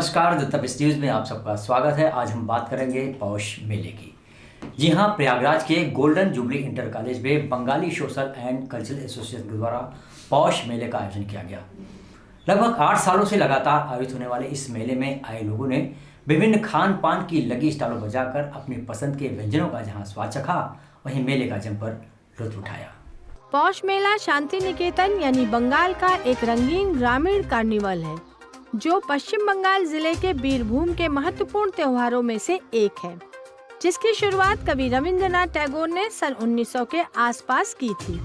नमस्कार, the तपिस news में आप सबका स्वागत है। आज हम बात करेंगे पौष मेले की। जी हाँ, प्रयागराज के गोल्डन जुबली इंटर कॉलेज में Bengali social and cultural association के द्वारा पौष मेले का आयोजन किया गया। लगभग 8 सालों से लगातार आयोजित होने वाले इस मेले में आए लोगों ने विभिन्न खान पान की लगी स्टॉलों बजाकर अपनी पसंद के व्यंजनों का जहाँ स्वाद चखा, वहीं मेले का जमकर लुत्फ उठाया। पौष मेला शांति निकेतन यानी बंगाल का एक रंगीन ग्रामीण कार्निवल है जो पश्चिम बंगाल जिले के बीरभूम के महत्वपूर्ण त्योहारों में से एक है, जिसकी शुरुआत कवि रविंद्रनाथ टैगोर ने सन 1900 के आसपास की थी।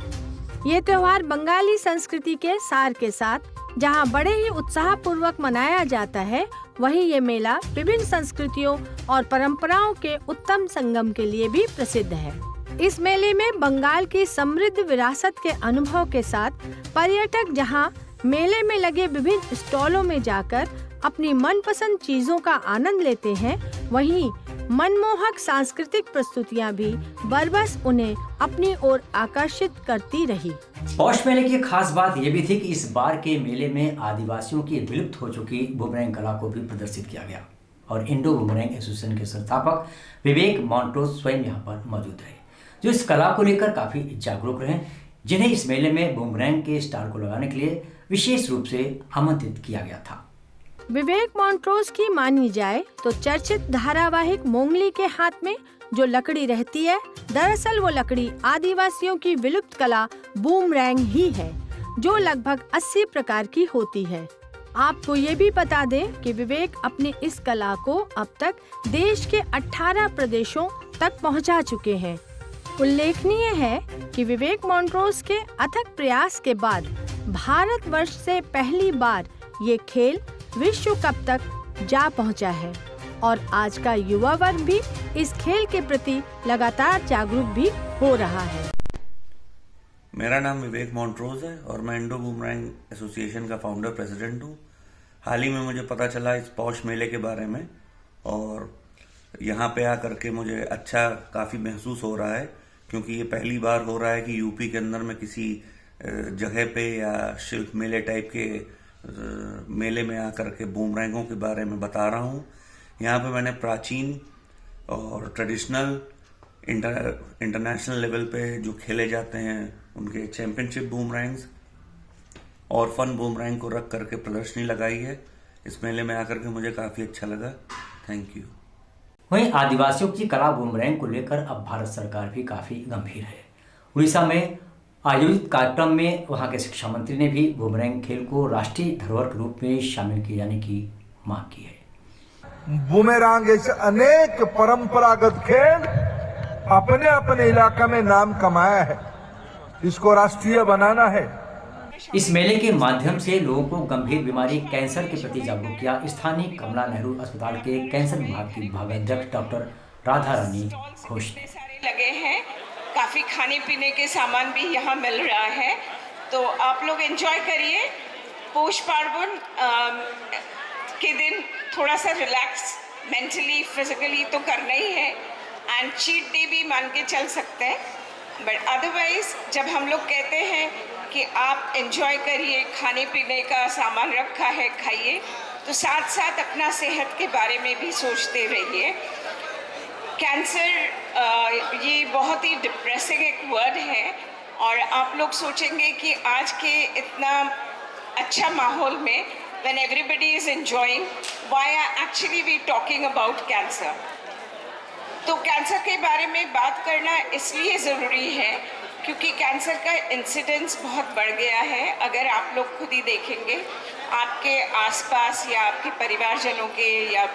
ये त्योहार बंगाली संस्कृति के सार के साथ जहां बड़े ही उत्साह पूर्वक मनाया जाता है, वहीं ये मेला विभिन्न संस्कृतियों और परंपराओं के उत्तम संगम के लिए भी प्रसिद्ध है। इस मेले में बंगाल की समृद्ध विरासत के अनुभव के साथ पर्यटक जहां मेले में लगे विभिन्न स्टॉलों में जाकर अपनी मनपसंद चीजों का आनंद लेते हैं, वहीं मनमोहक सांस्कृतिक प्रस्तुतियां भी बरबस उन्हें अपनी ओर आकर्षित करती रही। पौष मेले की खास बात यह भी थी कि इस बार के मेले में आदिवासियों की विलुप्त हो चुकी बूमरैंग कला को भी प्रदर्शित किया गया और इंडो बूमरैंग एसोसिएशन के संस्थापक विवेक मॉन्ट्रोज स्वयं यहाँ पर मौजूद रहे, जो इस कला को लेकर काफी जागरूक रहे, जिन्हें इस मेले में बूमरैंग के स्टार को लगाने के लिए विशेष रूप से आमंत्रित किया गया था। विवेक मॉन्ट्रोज की मानी जाए तो चर्चित धारावाहिक मोंगली के हाथ में जो लकड़ी रहती है, दरअसल वो लकड़ी आदिवासियों की विलुप्त कला बूमरैंग ही है, जो लगभग 80 प्रकार की होती है। आपको ये भी बता दें कि विवेक अपनी इस कला को अब तक देश के 18 प्रदेशों तक पहुंचा चुके हैं। उल्लेखनीय है कि विवेक मॉन्ट्रोज के अथक प्रयास के बाद भारतवर्ष से पहली बार ये खेल विश्व कप तक जा पहुंचा है और आज का युवा वर्ग भी इस खेल के प्रति लगातार जागरूक भी हो रहा है। मेरा नाम विवेक मॉन्ट्रोज है और मैं इंडो बूमरैंग एसोसिएशन का फाउंडर प्रेसिडेंट हूँ। हाल ही में मुझे पता चला इस पौष मेले के बारे में और यहाँ पे आकर के मुझे अच्छा काफ़ी महसूस हो रहा है, क्योंकि ये पहली बार हो रहा है कि यूपी के अंदर में किसी जगह पे या शिल्प मेले टाइप के मेले में आकर के बूमरैंगों के बारे में बता रहा हूँ। यहाँ पे मैंने प्राचीन और ट्रेडिशनल इंटरनेशनल लेवल पे जो खेले जाते हैं उनके चैंपियनशिप बूमरैंग्स और फन बूमरैंग को रख करके प्रदर्शनी लगाई है। इस मेले में आकर के मुझे काफ़ी अच्छा लगा। Thank you. वहीं आदिवासियों की कला बूमरैंग को लेकर अब भारत सरकार भी काफ़ी गंभीर है। उड़ीसा में आयोजित कार्यक्रम में वहां के शिक्षा मंत्री ने भी बूमरैंग खेल को राष्ट्रीय धरोहर के रूप में शामिल किए जाने की मांग की है। बूमेरांग ऐसे अनेक परंपरागत खेल अपने अपने इलाका में नाम कमाया है, इसको राष्ट्रीय बनाना है। इस मेले के माध्यम से लोगों को गंभीर बीमारी कैंसर के प्रति जागरूक किया। स्थानीय कमला नेहरू अस्पताल के कैंसर विभाग की विभागाध्यक्ष डॉक्टर राधा रानी घोष ने लगे हैं। काफ़ी खाने पीने के सामान भी यहाँ मिल रहा है, तो आप लोग एंजॉय करिए। पौष पार्वण के दिन थोड़ा सा रिलैक्स मेंटली फिजिकली तो करना ही है एंड चीट डे भी मान के चल सकते हैं, बट अदरवाइज जब हम लोग कहते हैं कि आप एंजॉय करिए, खाने पीने का सामान रखा है खाइए, तो साथ साथ अपना सेहत के बारे में भी सोचते रहिए। कैंसर ये बहुत ही डिप्रेसिंग एक वर्ड है और आप लोग सोचेंगे कि आज के इतना अच्छा माहौल में when everybody is enjoying, why are actually we talking about cancer? तो कैंसर के बारे में बात करना इसलिए ज़रूरी है क्योंकि कैंसर का इंसिडेंस बहुत बढ़ गया है। अगर आप लोग खुद ही देखेंगे आपके आसपास या आपके परिवारजनों के या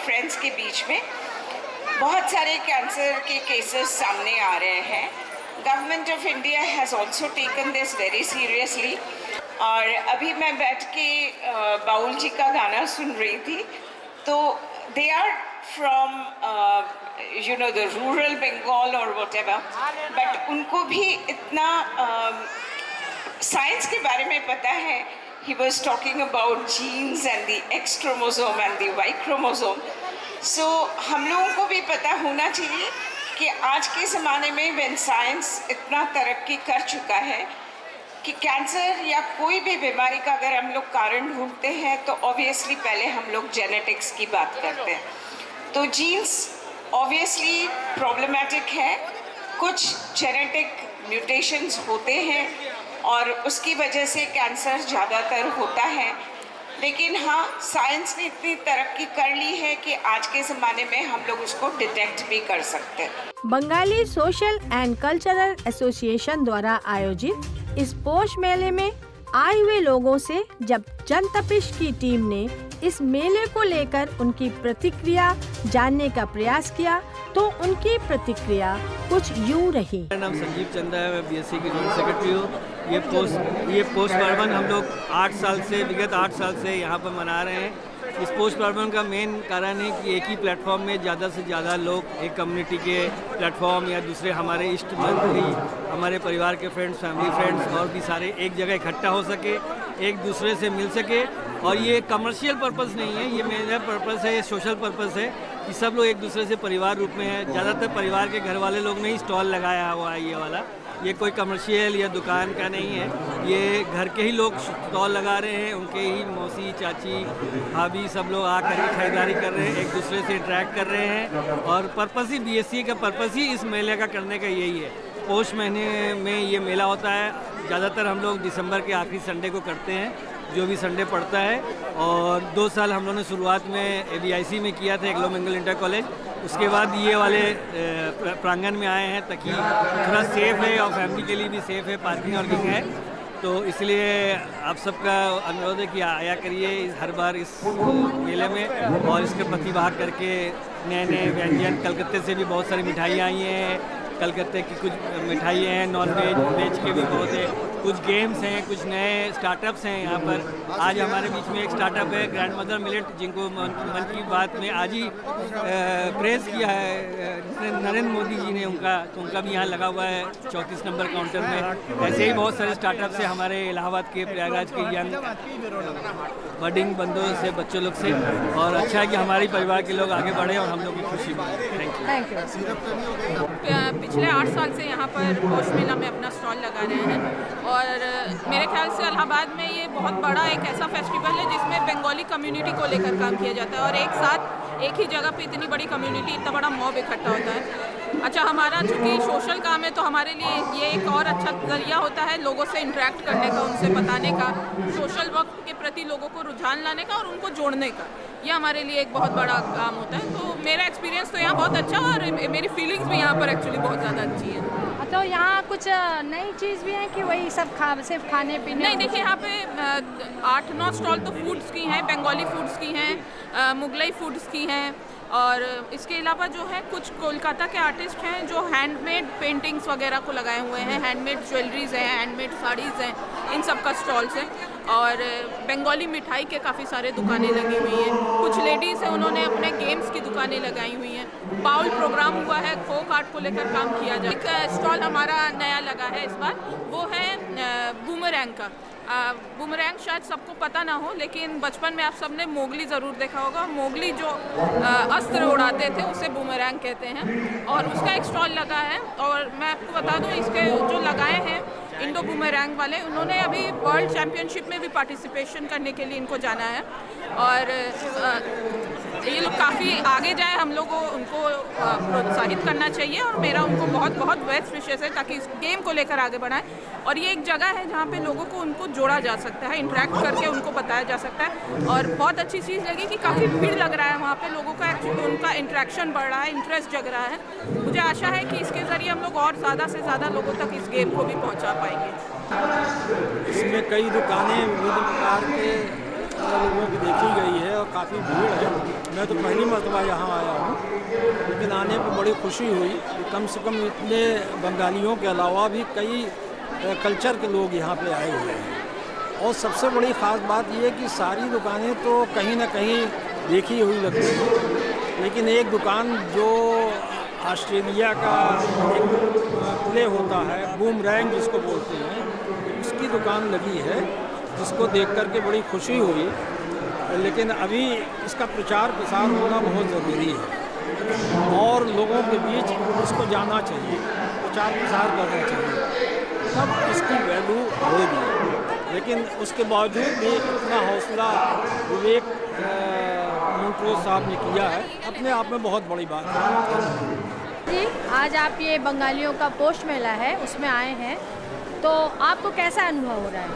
फ्रेंड्स के बीच में बहुत सारे कैंसर के केसेस सामने आ रहे हैं। Government of India has also taken this very seriously. और अभी मैं बैठ के बाउल जी का गाना सुन रही थी, तो they are from the rural Bengal और व्हाटएवर, बट उनको भी इतना साइंस के बारे में पता है। He was talking about genes and the X chromosome and the Y chromosome. So हम लोगों को भी पता होना चाहिए कि आज के ज़माने में व्हेन साइंस इतना तरक्की कर चुका है, कि कैंसर या कोई भी बीमारी का अगर हम लोग कारण ढूंढते हैं तो ऑब्वियसली पहले हम लोग जेनेटिक्स की बात करते हैं। तो जीन्स ऑब्वियसली प्रॉब्लमेटिक है, कुछ जेनेटिक म्यूटेशंस होते हैं और उसकी वजह से कैंसर ज़्यादातर होता है। लेकिन हाँ, साइंस ने इतनी तरक्की कर ली है कि आज के ज़माने में हम लोग उसको डिटेक्ट भी कर सकते हैं। Bengali social and cultural association द्वारा आयोजित इस पोष मेले में आए हुए लोगों से जब जनतपिश की टीम ने इस मेले को लेकर उनकी प्रतिक्रिया जानने का प्रयास किया तो उनकी प्रतिक्रिया कुछ यूं रही। मेरा नाम संजीव चंदा है, मैं बीएससी की जॉइंट सेक्रेटरी हूँ। ये पोस्ट पार्वन हम लोग विगत 8 साल से यहाँ पर मना रहे हैं। इस पोस्ट पार्वन का मेन कारण है कि एक ही प्लेटफॉर्म में ज़्यादा से ज़्यादा लोग एक कम्युनिटी के प्लेटफॉर्म या दूसरे हमारे इष्ट मंत्री, हमारे परिवार के फ्रेंड्स, फैमिली फ्रेंड्स और भी सारे एक जगह इकट्ठा हो सके, एक दूसरे से मिल सके। और ये कमर्शियल पर्पस नहीं है, ये मेरा पर्पस है, ये सोशल पर्पस है कि सब लोग एक दूसरे से परिवार रूप में है। ज़्यादातर परिवार के घर वाले लोग ने ही स्टॉल लगाया हुआ है ये वाला, ये कोई कमर्शियल या दुकान का नहीं है। ये घर के ही लोग स्टॉल लगा रहे हैं, उनके ही मौसी, चाची, भाभी सब लोग आकर के खरीदारी कर रहे हैं, एक दूसरे से इंटरेक्ट कर रहे हैं। और पर्पस ही बीएससी का पर्पस ही इस मेले का करने का यही है। पोष महीने में ये मेला होता है, ज़्यादातर हम लोग दिसंबर के आखिरी संडे को करते हैं, जो भी संडे पड़ता है। और 2 साल हम लोगों ने शुरुआत में AVIC में किया था, एग्लो मंगल इंटर कॉलेज। उसके बाद ये वाले प्रांगण में आए हैं ताकि थोड़ा सेफ़ है और फैमिली के लिए भी सेफ़ है, पार्किंग वार्किंग है। तो इसलिए आप सबका अनुरोध है कि आया करिए हर बार इस मेले में और इसके प्रतिभाग करके नए नए व्यंजन। कलकत्ते से भी बहुत सारी मिठाइयाँ आई हैं, कलकत्ते की कुछ मिठाइयाँ हैं, नॉन वेज, वेज के भी बहुत है, कुछ गेम्स हैं, कुछ नए स्टार्टअप्स हैं यहाँ पर। आज हमारे बीच में एक स्टार्टअप है ग्रैंड मदर मिलेट, जिनको मन की बात में आज ही प्रेस किया है नरेंद्र मोदी जी ने उनका, तो उनका भी यहाँ लगा हुआ है 34 नंबर काउंटर में। ऐसे ही बहुत सारे स्टार्टअप्स हैं हमारे इलाहाबाद के, प्रयागराज के यंग बडिंग बंदों से, बच्चों लोग से। और अच्छा है कि हमारे परिवार के लोग आगे बढ़े और हम लोग की खुशी मिले। Thank you. पिछले 8 साल से यहाँ पर पोष मेला में अपना स्टॉल लगा रहे हैं और मेरे ख्याल से इलाहाबाद में ये बहुत बड़ा एक ऐसा फेस्टिवल है जिसमें बंगाली कम्युनिटी को लेकर काम किया जाता है और एक साथ एक ही जगह पे इतनी बड़ी कम्युनिटी, इतना बड़ा मॉब इकट्ठा होता है। अच्छा, हमारा चूँकि सोशल काम है तो हमारे लिए ये एक और अच्छा जरिया होता है लोगों से इंटरेक्ट करने का, उनसे बताने का, सोशल वर्क के प्रति लोगों को रुझान लाने का और उनको जोड़ने का। ये हमारे लिए एक बहुत बड़ा काम होता है। तो मेरा एक्सपीरियंस तो यहाँ बहुत अच्छा और मेरी फीलिंग्स भी यहाँ पर एक्चुअली बहुत ज़्यादा अच्छी है। तो यहाँ कुछ नई चीज़ भी है कि वही सब सिर्फ खाने पीने? नहीं, देखिए यहाँ पे 8-9 स्टॉल तो फूड्स की हैं, बंगाली फूड्स की हैं, मुगलई फूड्स की हैं और इसके अलावा जो है कुछ कोलकाता के आर्टिस्ट हैं जो हैंडमेड पेंटिंग्स वगैरह को लगाए हुए हैं, हैंडमेड ज्वेलरीज हैं, हैंडमेड साड़ीज़ हैं, इन सब का स्टॉल्स हैं। और बंगाली मिठाई के काफ़ी सारे दुकानें लगी हुई हैं। कुछ लेडीज़ हैं, उन्होंने अपने गेम्स की दुकानें लगाई हुई हैं। बाउल प्रोग्राम हुआ है, फोक आर्ट को लेकर काम किया जाए। एक स्टॉल हमारा नया लगा है इस बार, वो है बूमरैंग का। बूमरैंग शायद सबको पता ना हो, लेकिन बचपन में आप सबने मोगली ज़रूर देखा होगा। मोगली जो अस्त्र उड़ाते थे उसे बूमरैंग कहते हैं और उसका एक स्टॉल लगा है। और मैं आपको बता दूं, इसके जो लगाए हैं इंडो बूमरैंग वाले, उन्होंने अभी वर्ल्ड चैम्पियनशिप में भी पार्टिसिपेशन करने के लिए इनको जाना है और ये लोग काफ़ी आगे जाए, हम लोग को उनको प्रोत्साहित करना चाहिए और मेरा उनको बहुत बहुत बेस्ट विशेष है ताकि इस गेम को लेकर आगे बढ़ाएं। और ये एक जगह है जहाँ पे लोगों को उनको जोड़ा जा सकता है, इंटरेक्ट करके उनको बताया जा सकता है। और बहुत अच्छी चीज़ लगी कि काफ़ी भीड़ लग रहा है वहाँ पे, लोगों का उनका इंटरेक्शन बढ़ रहा है, इंटरेस्ट जग रहा है। मुझे आशा है कि इसके ज़रिए हम लोग और ज़्यादा से ज़्यादा लोगों तक इस गेम को भी पहुँचा पाएंगे। इसमें कई दुकानें विभिन्न प्रकार के लोगों की देखी गई है और काफ़ी भीड़ है। मैं तो पहली मरतबा यहाँ आया हूँ, लेकिन आने पर बड़ी खुशी हुई कि कम से कम इतने बंगालियों के अलावा भी कई कल्चर के लोग यहाँ पे आए हुए हैं। और सबसे बड़ी ख़ास बात यह है कि सारी दुकानें तो कहीं ना कहीं देखी हुई लगती हैं, लेकिन एक दुकान जो ऑस्ट्रेलिया का एक प्ले होता है, बूमरैंग जिसको बोलते हैं, उसकी दुकान लगी है, जिसको देख कर के बड़ी खुशी हुई। लेकिन अभी इसका प्रचार प्रसार होना बहुत ज़रूरी है और लोगों के बीच इसको जाना चाहिए, प्रचार प्रसार करना चाहिए। तब इसकी वैल्यू होगी। लेकिन उसके बावजूद भी इतना हौसला विवेक मोंट्रोज साहब ने किया है, अपने आप में बहुत बड़ी बात है। जी, आज आप ये बंगालियों का पोष मेला है उसमें आए हैं, तो आपको कैसा अनुभव हो रहा है?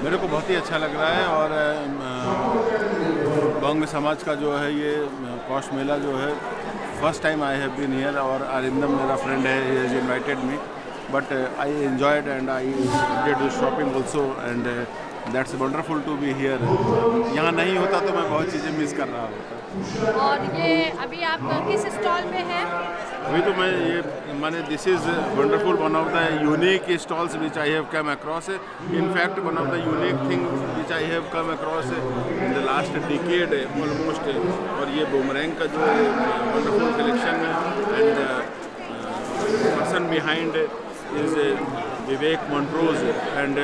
मेरे को बहुत ही अच्छा लग रहा है और बंग समाज का जो है ये पौष मेला जो है first time I have been here और अरिंदम मेरा फ्रेंड है, he has invited me but I enjoyed and I did shopping also and that's wonderful to be here. यहाँ नहीं होता तो मैं बहुत चीज़ें मिस कर रहा होता। और ये अभी आप किस स्टॉल में हैं? अभी तो मैं ये माने this is wonderful, one of the unique stalls which I have come across. In fact one of the unique thing which I have come across in the last decade almost. और ये boomerang का जो wonderful collection है and person behind is Vivek Montrose and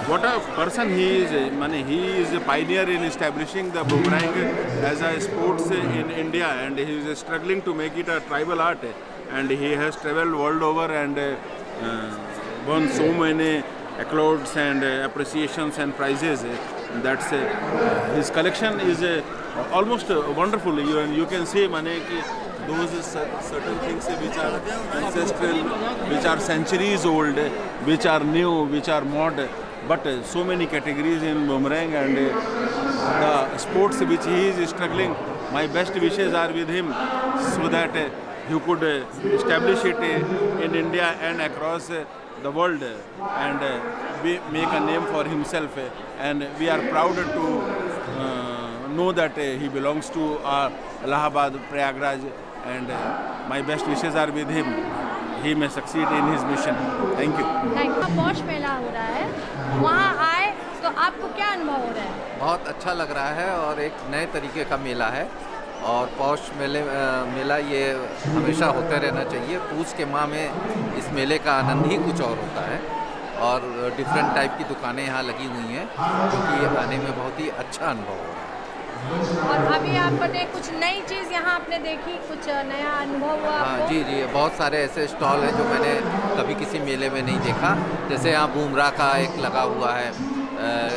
what a person he is. Mane, he is a pioneer in establishing the boomerang as a sports in India and he is struggling to make it a tribal art and he has traveled world over and won so many accolades and appreciations and prizes. That's his collection is almost wonderful. You can see mane ki those certain things which are ancestral, which are centuries old, which are new, which are modern, but so many categories in boomerang and the sports which he is struggling. My best wishes are with him so that he could establish it in India and across the world and make a name for himself. And we are proud to know that he belongs to Allahabad, Prayagraj, and my best wishes are with him. He may succeed in his mission. Thank you. Thank you. Poush Mela हो रहा है, वहाँ आए तो आपको क्या अनुभव हो रहा है? बहुत अच्छा लग रहा है और एक नए तरीके का मेला है और पौष मेला ये हमेशा होते रहना चाहिए। पूस के माह में इस मेले का आनंद ही कुछ और होता है और डिफरेंट टाइप की दुकानें यहाँ लगी हुई हैं क्योंकि ये आने में बहुत ही अच्छा अनुभव हो रहा है। और अभी आपने कुछ नई चीज़ यहाँ आपने देखी, कुछ नया अनुभव हुआ आपको? हाँ जी, बहुत सारे ऐसे स्टॉल हैं जो मैंने कभी किसी मेले में नहीं देखा। जैसे यहाँ बूमरा का एक लगा हुआ है,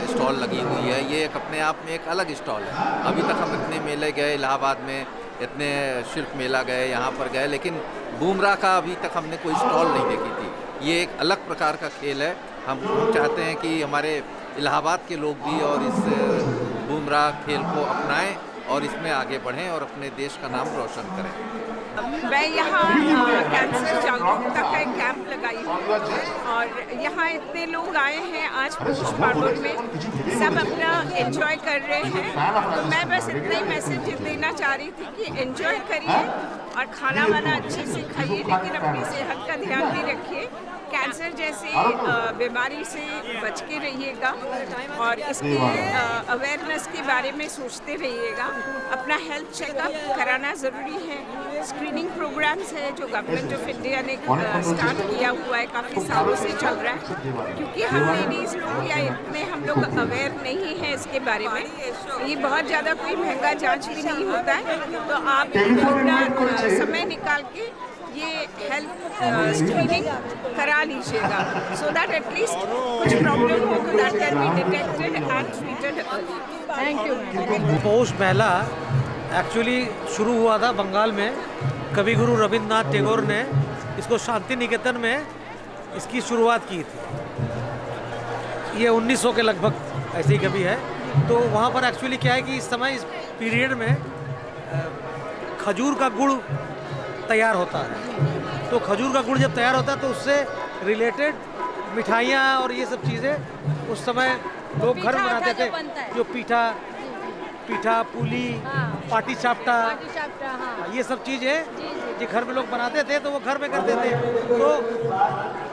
स्टॉल लगी हुई है, ये एक अपने आप में एक अलग स्टॉल है। अभी तक हम इतने मेले गए, इलाहाबाद में इतने शिल्प मेला गए, यहाँ पर गए, लेकिन बूमरा का अभी तक हमने कोई स्टॉल नहीं देखी थी। ये एक अलग प्रकार का खेल है। हम चाहते हैं कि हमारे इलाहाबाद के लोग भी और इस बूमरा खेल को अपनाएं और इसमें आगे बढ़ें और अपने देश का नाम रोशन करें। मैं यहाँ कैंसर जागरूकता का एक कैंप लगाई हूँ और यहाँ इतने लोग आए हैं आज पौष पार्वण में, सब अपना एंजॉय कर रहे हैं। तो मैं बस इतना ही मैसेज देना चाह रही थी कि एंजॉय करिए और खाना वाना अच्छे से खाइए, लेकिन अपनी सेहत का ध्यान भी रखिए। कैंसर जैसे बीमारी से बच के रहिएगा और इसके अवेयरनेस के बारे में सोचते रहिएगा। अपना हेल्थ चेकअप कराना ज़रूरी है। स्क्रीनिंग प्रोग्राम्स है जो गवर्नमेंट ऑफ इंडिया ने स्टार्ट किया हुआ है, काफ़ी सालों से चल रहा है, क्योंकि हम लेडीज़ लोग या इतने हम लोग अवेयर नहीं हैं इसके बारे में। ये बहुत ज़्यादा कोई महंगा जांच भी नहीं होता है, तो आप अपना समय निकाल के ये हेल्थ स्क्रीनिंग करा लीजिएगा सो दैट एटलीस्ट कुछ प्रॉब्लम हो तो that can be detected and treated. Thank you. Poush Mela actually शुरू हुआ था बंगाल में। कवि गुरु रविंद्रनाथ टैगोर ने इसको शांति निकेतन में इसकी शुरुआत की थी। ये 1900 के लगभग ऐसी कवि है। तो वहाँ पर एक्चुअली क्या है कि इस समय इस पीरियड में खजूर का गुड़ तैयार होता है। तो खजूर का गुड़ जब तैयार होता है तो उससे रिलेटेड मिठाइयाँ और ये सब चीज़ें उस समय लोग घर में बनाते थे, जो पीठा, पूली, पाटी चापटा, ये सब चीज़ें जो घर में लोग बनाते थे तो वो घर में करते थे। तो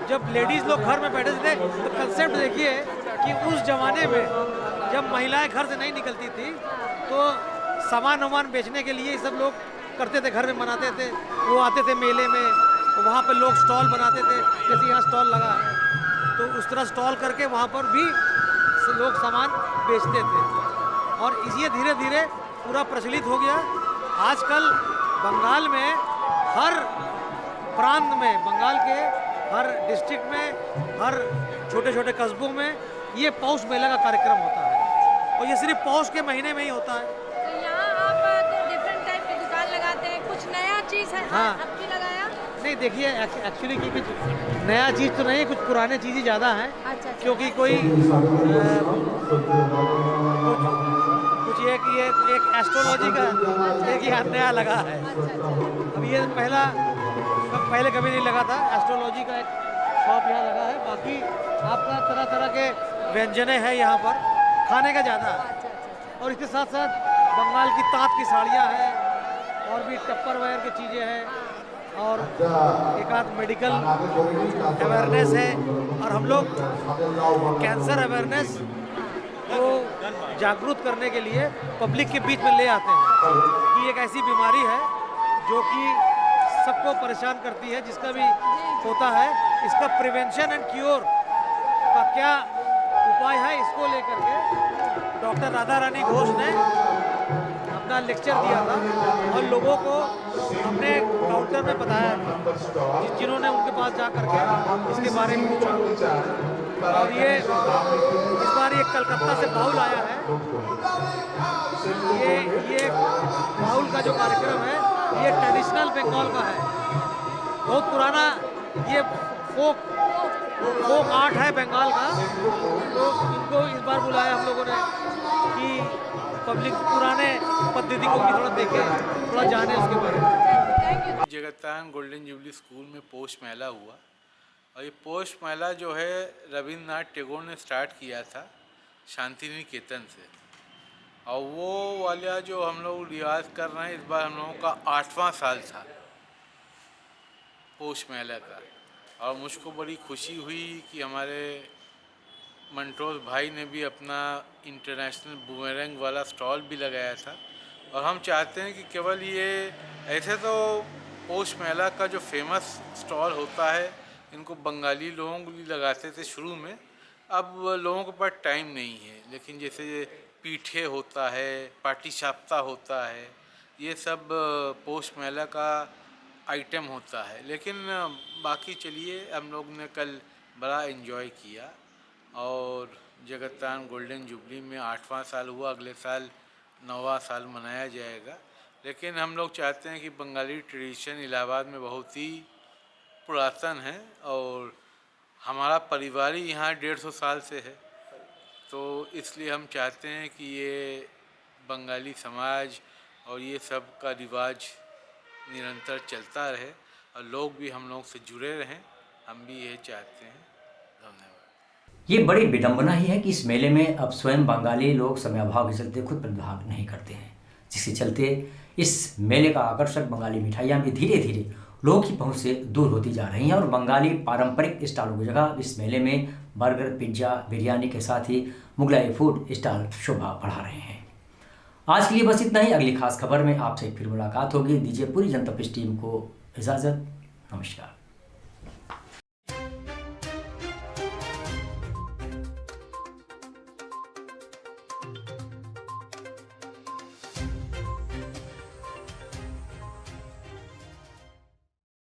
जब लेडीज़ लोग घर में बैठे थे तो कंसेप्ट देखिए कि उस ज़माने में जब महिलाएं घर से नहीं निकलती थी तो सामान बेचने के लिए सब लोग करते थे, घर में बनाते थे। वो आते थे मेले में, वहाँ पर लोग स्टॉल बनाते थे, जैसे यहाँ स्टॉल लगा है तो उस तरह स्टॉल करके वहाँ पर भी लोग सामान बेचते थे और इसे धीरे धीरे पूरा प्रचलित हो गया। आजकल बंगाल में हर प्रांत में, बंगाल के हर डिस्ट्रिक्ट में, हर छोटे छोटे कस्बों में ये पौष मेला का कार्यक्रम होता है, और ये सिर्फ पौष के महीने में ही होता है। तो यहाँ आप तो डिफरेंट टाइप की दुकान लगाते हैं, कुछ नया चीज़ है हाँ। आपकी लगाया? नहीं, देखिए एक्चुअली कि कुछ नया चीज़ तो नहीं, कुछ पुराने चीज़ ही ज़्यादा हैं। अच्छा। क्योंकि कोई कुछ एक एस्ट्रोलॉजी का एक यहाँ नया लगा है। अब ये पहले कभी नहीं लगा था। एस्ट्रोलॉजी का एक शॉप यहाँ लगा है। बाकी आपका तरह तरह के व्यंजने हैं यहाँ पर, खाने का ज़्यादा है। और इसके साथ साथ बंगाल की ताँत की साड़ियाँ हैं, और भी टप्परवेयर की चीज़ें हैं, और एक आध मेडिकल अवेयरनेस है। और हम लोग कैंसर अवेयरनेस को जागरूक करने के लिए पब्लिक के बीच में ले आते हैं कि एक ऐसी बीमारी है जो कि सबको परेशान करती है, जिसका भी होता है, इसका प्रिवेंशन एंड क्योर का क्या उपाय है, इसको लेकर के डॉक्टर राधा रानी घोष ने अपना लेक्चर दिया था और लोगों को अपने काउंटर में बताया था, जिन्होंने उनके पास जा करके इसके बारे में पूछा। और ये इस बार ये कलकत्ता से बाउल आया है। ये बाउल का जो कार्यक्रम है ये ट्रेडिशनल बंगाल का है, बहुत पुराना ये फोक आर्ट है बंगाल का। तो इनको इस बार बुलाया हम लोगों ने कि पब्लिक पुराने पद्धति को भी थोड़ा देखे, थोड़ा जाने उसके बारे में। जगतान गोल्डन जुबली स्कूल में पौष मेला हुआ, और ये पौष मेला जो है रविन्द्रनाथ टैगोर ने स्टार्ट किया था शांति निकेतन से। और वो वाला जो हम लोग रिवाज कर रहे हैं, इस बार हम लोगों का 8वां साल था पौष मेला का। और मुझको बड़ी खुशी हुई कि हमारे मंट्रोज भाई ने भी अपना इंटरनेशनल बूमेरैंग वाला स्टॉल भी लगाया था। और हम चाहते हैं कि केवल ये ऐसे तो पौष मेला का जो फेमस स्टॉल होता है, इनको बंगाली लोग भी लगाते थे शुरू में, अब लोगों के पास टाइम नहीं है। लेकिन जैसे पीठे होता है, पाटीसाप्ता होता है, ये सब पौष मेला का आइटम होता है। लेकिन बाकी चलिए, हम लोग ने कल बड़ा एंजॉय किया। और जगतान गोल्डन जुबली में 8वां साल हुआ, अगले साल 9वां साल मनाया जाएगा। लेकिन हम लोग चाहते हैं कि बंगाली ट्रेडिशन इलाहाबाद में बहुत ही पुरातन है, और हमारा परिवार ही यहाँ 150 साल से है। तो इसलिए हम चाहते हैं कि ये बंगाली समाज और ये सब का रिवाज निरंतर चलता रहे, और लोग भी हम लोग से जुड़े रहें। हम भी ये चाहते हैं। धन्यवाद। ये बड़ी विडंबना ही है कि इस मेले में अब स्वयं बंगाली लोग समयाभाव के चलते खुद प्रतिभाग नहीं करते हैं, जिसके चलते इस मेले का आकर्षक बंगाली मिठाइयाँ भी धीरे धीरे लोगों की पहुंच से दूर होती जा रही हैं। और बंगाली पारंपरिक स्टॉलों की जगह इस मेले में बर्गर, पिज्ज़ा, बिरयानी के साथ ही मुगलाई फूड स्टॉल शोभा बढ़ा रहे हैं। आज के लिए बस इतना ही। अगली खास खबर में आपसे फिर मुलाकात होगी। दीजिए पूरी जनता टीम को इजाज़त। नमस्कार।